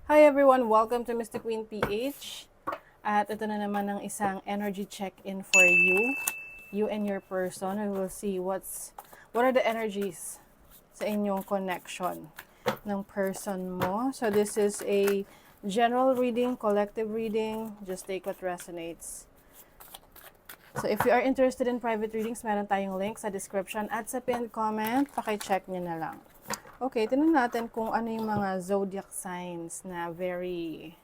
Hi everyone! Welcome to Mystic Queen PH. At ito na naman ang isang energy check-in for you and your person. We will see what are the energies sa inyong connection ng person mo. So this is a general reading, collective reading. Just take what resonates. So if you are interested in private readings, meron tayong link sa description at sa pinned comment. Paki-check nyo na lang. Okay, tingnan natin kung ano yung mga zodiac signs na very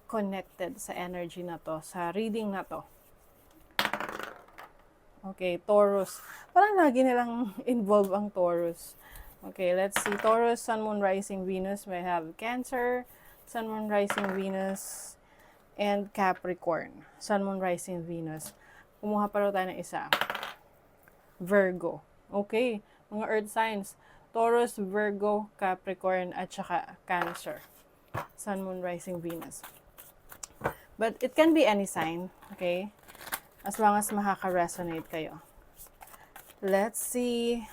connected sa energy na to, sa reading na to. Okay, Taurus. Parang lagi nilang involve ang Taurus. Okay, let's see. Taurus, Sun, Moon, Rising, Venus. We have Cancer, Sun, Moon, Rising, Venus, and Capricorn. Sun, Moon, Rising, Venus. Kumuha pa rin tayo ng isa. Virgo. Okay, mga earth signs. Taurus, Virgo, Capricorn, at saka Cancer. Sun, Moon, Rising, Venus. But it can be any sign, okay? As long as makaka-resonate kayo. Let's see,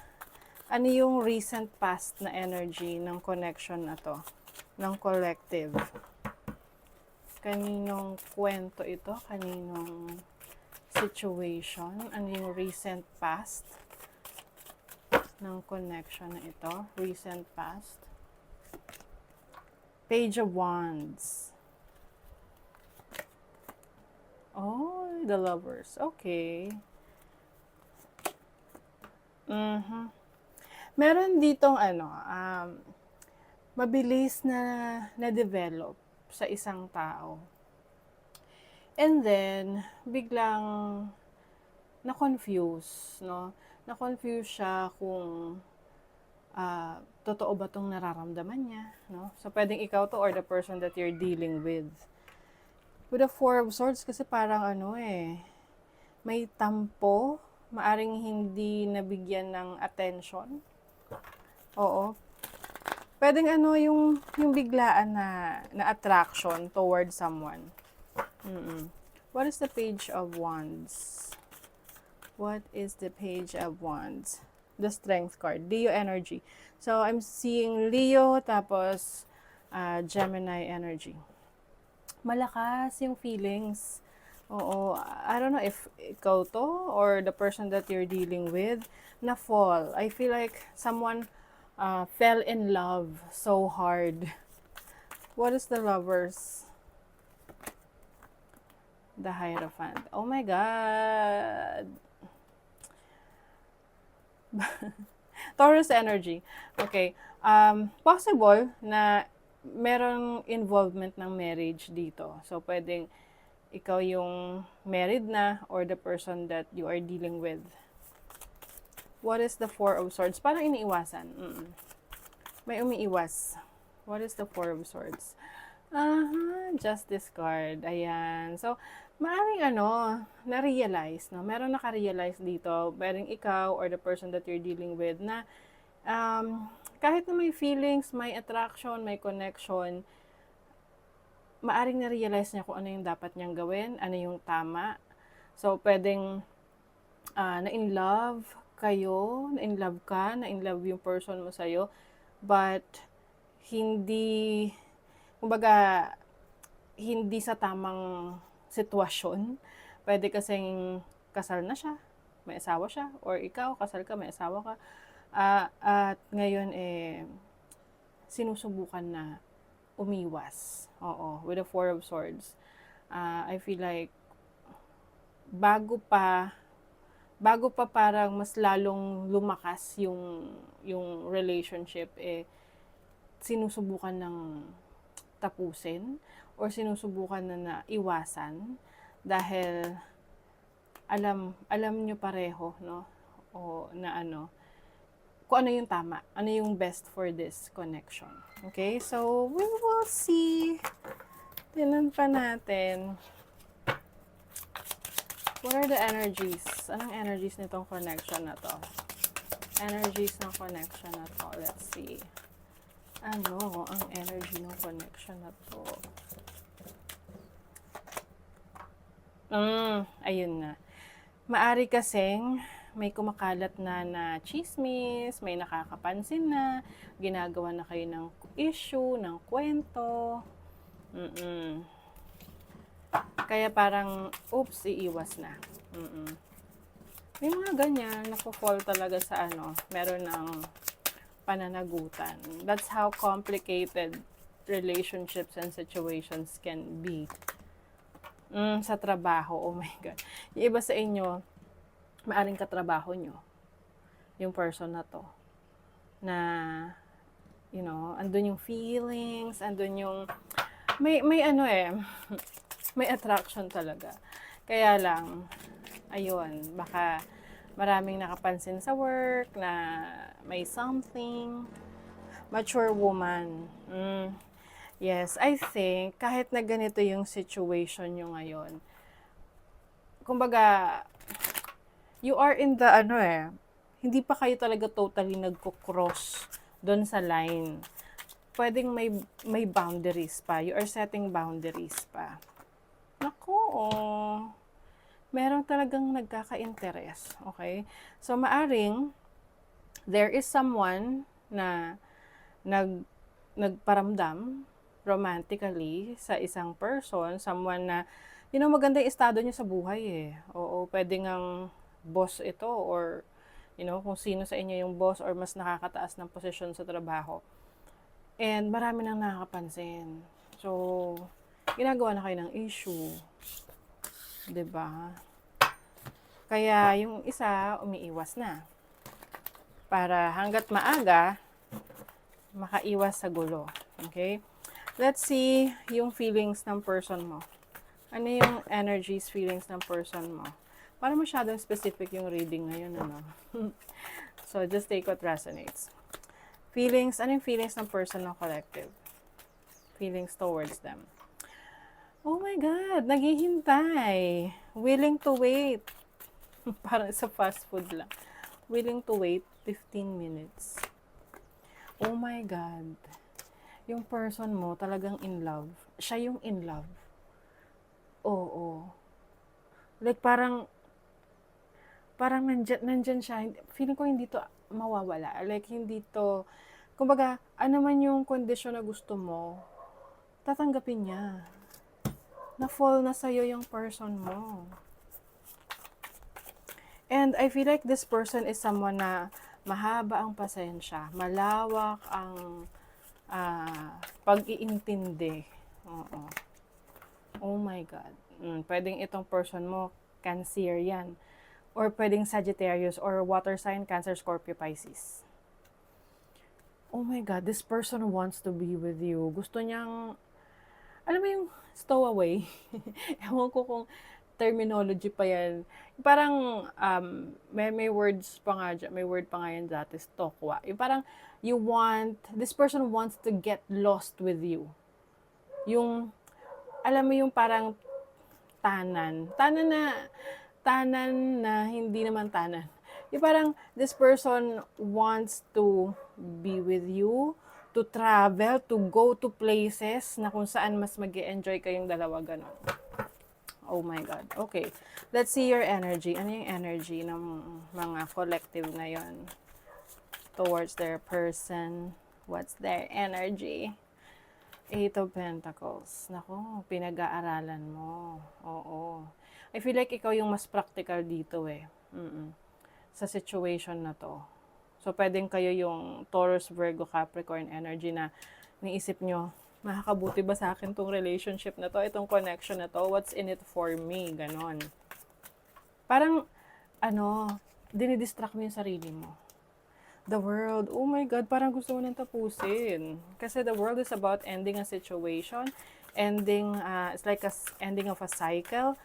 ano yung recent past na energy ng connection na to, ng collective. Kaninong kwento ito? Kaninong situation? Ano yung recent past ng connection na ito? Recent past. Page of Wands. Oh, the Lovers. Okay. Meron ditong mabilis na develop sa isang tao. And then, biglang na-confuse, no? Na-confuse siya kung totoo ba itong nararamdaman niya, no? So, pwedeng ikaw to or the person that you're dealing with. With the Four of Swords, kasi parang may tampo, maaring hindi nabigyan ng attention. Oo. Pwedeng yung biglaan na attraction toward someone. What is the Page of Wands? What is the Page of Wands? The Strength card. Leo energy. So, I'm seeing Leo, tapos Gemini energy. Malakas yung feelings. Oo. I don't know if ikaw to or the person that you're dealing with na fall. I feel like someone fell in love so hard. What is the Lovers? The Hierophant. Oh my God! Taurus energy. Okay. Possible na merong involvement ng marriage dito. So, pwedeng ikaw yung married na or the person that you are dealing with. What is the Four of Swords? Parang iniiwasan. May umiiwas. What is the Four of Swords? Justice card. Ayan. So, maaaring na-realize, no? Meron naka-realize dito, pwedeng ikaw or the person that you're dealing with na kahit na may feelings, may attraction, may connection, maaring na-realize niya kung ano yung dapat niyang gawin, ano yung tama. So, pwedeng na-in love kayo, na-in love ka, na-in love yung person mo sa'yo, but hindi, kumbaga, hindi sa tamang sitwasyon. Pwede kasing kasal na siya, may asawa siya, or ikaw, kasal ka, may asawa ka. At ngayon, sinusubukan na umiwas. Oo, with the Four of Swords. I feel like, bago pa parang mas lalong lumakas yung relationship, sinusubukan ng tapusin or sinusubukan na iwasan dahil alam nyo pareho, no? O na kung ano yung tama, ano yung best for this connection. Okay? So, we will see. Tinan pa natin. What are the energies? Anong energies nitong connection na to? Energies ng connection na to. Let's see. Ano ang energy ng connection na to? Ayun na. Maari kasing may kumakalat na chismis, may nakakapansin na, ginagawa na kayo ng issue, ng kwento, Mm. Kaya parang, oops, iiwas na. Mm. May mga ganyan, nako-fall talaga sa meron ng pananagutan. That's how complicated relationships and situations can be. Sa trabaho, oh my God. Yung iba sa inyo, maaring katrabaho nyo, yung person na to, na, andun yung feelings, andun yung, may may attraction talaga. Kaya lang, ayun, baka maraming nakapansin sa work na may something. Mature woman. Yes, I think kahit na ganito yung situation nyo ngayon, kumbaga, you are in the hindi pa kayo talaga totally nagko-cross doon sa line. Pwedeng may boundaries pa. You are setting boundaries pa. Naku, meron talagang nagkaka-interest. Okay? So, maaring, there is someone na nagparamdam romantically sa isang person, someone na, maganda yung estado niya sa buhay eh. Oo, pwede ngang boss ito or, kung sino sa inyo yung boss or mas nakakataas ng posisyon sa trabaho. And marami nang nakakapansin. So, ginagawa na kayo ng issue. 'Di ba? Kaya yung isa, umiiwas na. Para hanggat maaga, makaiwas sa gulo. Okay? Let's see yung feelings ng person mo. Ano yung energies, feelings ng person mo? Para masyadong specific yung reading ngayon, So, just take what resonates. Feelings, ano yung feelings ng person ng collective? Feelings towards them. Oh my God, naghihintay. Willing to wait. Parang sa fast food lang. Willing to wait 15 minutes. Oh my God. Yung person mo talagang in love. Siya yung in love. Oo. Like parang nandyan siya. Feeling ko hindi to mawawala. Like hindi to, kumbaga, ano man yung kondisyon na gusto mo, tatanggapin niya. Na-fall na sa'yo yung person mo. And I feel like this person is someone na mahaba ang pasensya, malawak ang pag-iintindi. Oo. Oh my God. Pwedeng itong person mo, Cancer yan. Or pwedeng Sagittarius or water sign, Cancer, Scorpio, Pisces. Oh my God, this person wants to be with you. Gusto niyang, alam mo yung stowaway? Ewan ko kung terminology pa yan. Parang, may words pa nga dyan, may word pa nga yan dati, stokwa. Yung parang, this person wants to get lost with you. Yung, alam mo yung parang tanan na hindi naman tanan. Yung parang, this person wants to be with you, to travel, to go to places na kung saan mas mag-e-enjoy kayong dalawa, ganon. Oh my God. Okay. Let's see your energy. Ano yung energy ng mga collective ngayon towards their person? What's their energy? 8 of Pentacles. Naku, pinag-aaralan mo. Oo. I feel like ikaw yung mas practical dito eh. Sa situation na to. So, pwedeng kayo yung Taurus, Virgo, Capricorn energy na niisip nyo, makakabuti ba sa akin tong relationship na to, itong connection na to, what's in it for me, ganon. Parang, dinidistract mo yung sarili mo. The world, oh my God, parang gusto mo nang tapusin. Kasi the world is about ending a situation, it's like ending of a cycle.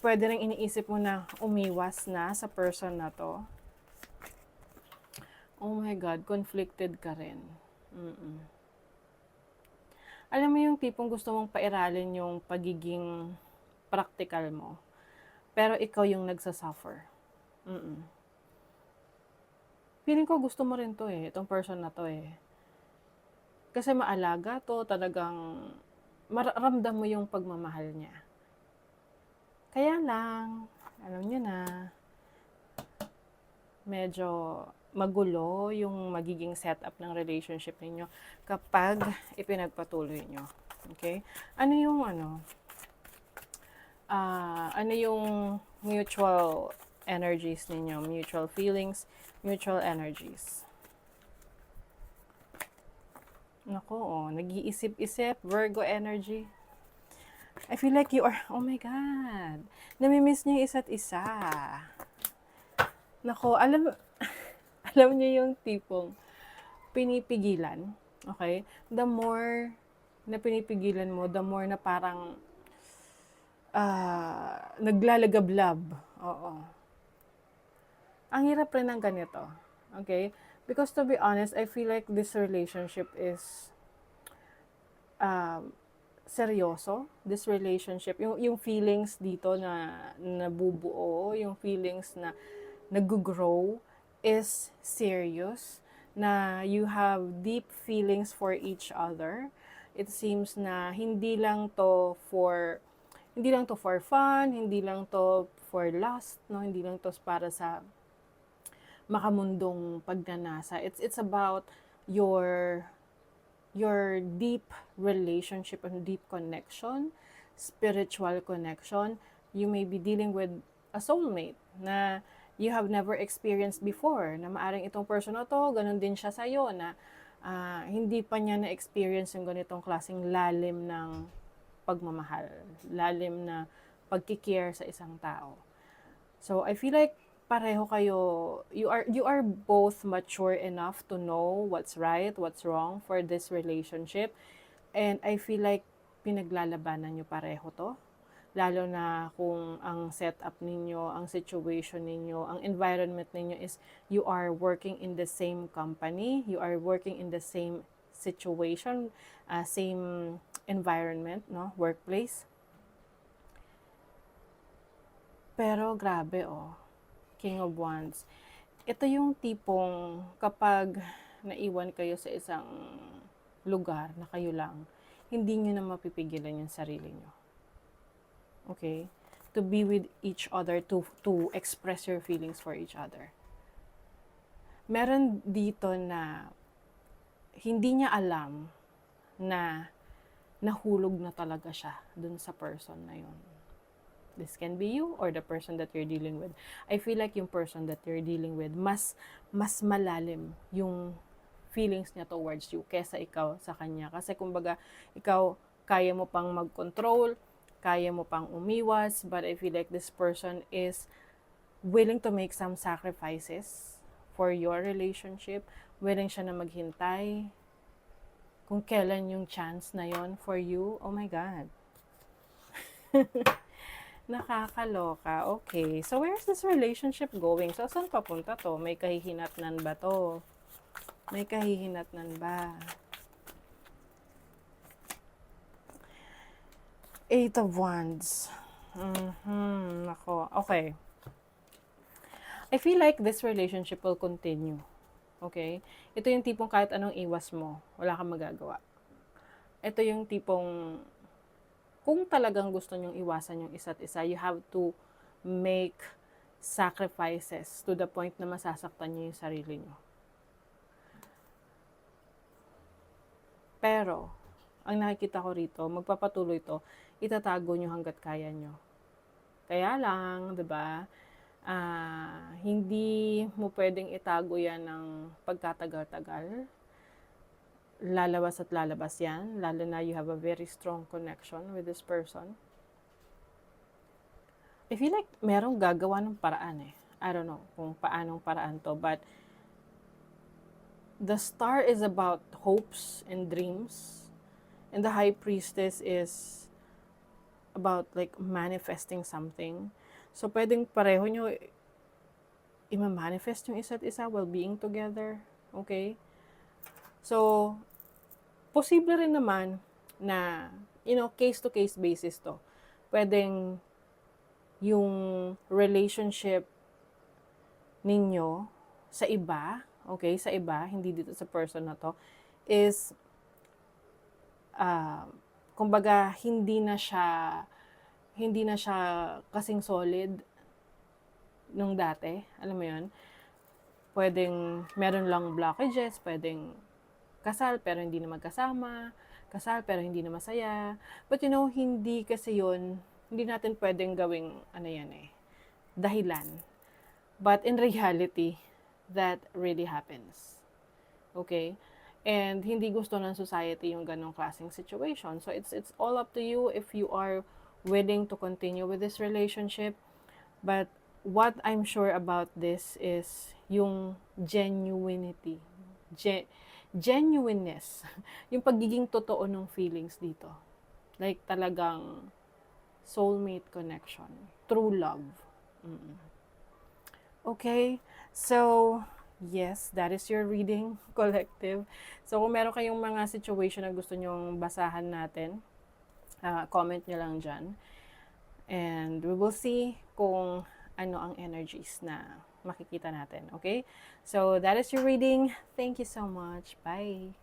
Pwede rin iniisip mo na umiwas na sa person na to. Oh my God, conflicted ka rin. Alam mo yung tipong gusto mong pairalin yung pagiging practical mo. Pero ikaw yung nagsasuffer. Feeling ko gusto mo rin to eh, itong person na to eh. Kasi maalaga to, talagang ramdam mo yung pagmamahal niya. Kaya lang, alam niyo na, medyo magulo yung magiging setup ng relationship ninyo kapag ipinagpatuloy nyo. Okay? Ano yung ano yung mutual energies ninyo, mutual feelings, mutual energies? Nako, nag-iisip-isip, Virgo energy. I feel like you are, oh my God, namimiss niyo yung isa't isa. Nako, alam niyo yung tipong pinipigilan, okay? The more na pinipigilan mo, the more na parang naglalagablab. Oo. Ang hirap rin ng ganito. Okay? Because to be honest, I feel like this relationship is seryoso. This relationship, yung feelings dito na nabubuo, yung feelings na nag-grow is serious. Na you have deep feelings for each other. It seems na hindi lang to for fun, hindi lang to for lust, no? Hindi lang to para sa makamundong pagnanasa. It's about your deep relationship and deep connection, spiritual connection. You may be dealing with a soulmate na you have never experienced before, na maaring itong person na to, ganun din siya sa'yo, na hindi pa niya na-experience yung ganitong klaseng lalim ng pagmamahal, lalim na pagkikare sa isang tao. So I feel like pareho kayo, you are both mature enough to know what's right, what's wrong for this relationship. And I feel like pinaglalabanan nyo pareho to. Lalo na kung ang setup ninyo, ang situation ninyo, ang environment ninyo is you are working in the same company, you are working in the same situation, same environment, no, workplace. Pero grabe King of Wands. Ito yung tipong kapag naiwan kayo sa isang lugar na kayo lang, hindi nyo na mapipigilan yung sarili nyo. Okay? To be with each other, to express your feelings for each other. Meron dito na hindi niya alam na nahulog na talaga siya dun sa person na yun. This can be you or the person that you're dealing with. I feel like yung person that you're dealing with, mas malalim yung feelings niya towards you kesa ikaw sa kanya. Kasi kumbaga, ikaw kaya mo pang mag-control, kaya mo pang umiwas, but I feel like this person is willing to make some sacrifices for your relationship. Willing siya na maghintay kung kailan yung chance na yon for you. Oh my God. Nakakaloka. Okay. So, where's this relationship going? So, saan papunta to? May kahihinatnan ba to? May kahihinatnan ba? Eight of Wands. Nako. Okay. I feel like this relationship will continue. Okay? Ito yung tipong kahit anong iwas mo, wala kang magagawa. Ito yung tipong kung talagang gusto nyong iwasan yung isa't isa, you have to make sacrifices to the point na masasaktan nyo yung sarili nyo. Pero, ang nakikita ko rito, magpapatuloy to, itatago nyo hanggat kaya nyo. Kaya lang, 'di ba? Hindi mo pwedeng itago yan ng pagkatagal-tagal. Lalabas at lalabas yan, lalo na you have a very strong connection with this person. I feel like merong gagawa ng paraan I don't know kung paanong paraan to, but the star is about hopes and dreams, and the high priestess is about like manifesting something. So pwedeng pareho nyo i-manifest yung isa't isa while being together. Okay? So, posible rin naman na, case-to-case basis to. Pwedeng yung relationship ninyo sa iba, okay, sa iba, hindi dito sa person na to, is, kumbaga, hindi na siya kasing solid nung dati. Alam mo yun? Pwedeng meron lang blockages, pwedeng kasal pero hindi na magkasama, kasal pero hindi na masaya. But you know, hindi kasi yun, hindi natin pwedeng gawing, ano yan eh, dahilan. But in reality, that really happens. Okay? And hindi gusto ng society yung ganong klaseng situation. So it's all up to you if you are willing to continue with this relationship. But what I'm sure about this is yung genuinity. Genuineness. Yung pagiging totoo ng feelings dito. Like talagang soulmate connection. True love. Mm. Okay? So, yes, that is your reading, collective. So, kung meron kayong mga situation na gusto nyong basahan natin, comment nyo lang dyan. And we will see kung ano ang energies na makikita natin. Okay? So, that is your reading. Thank you so much. Bye!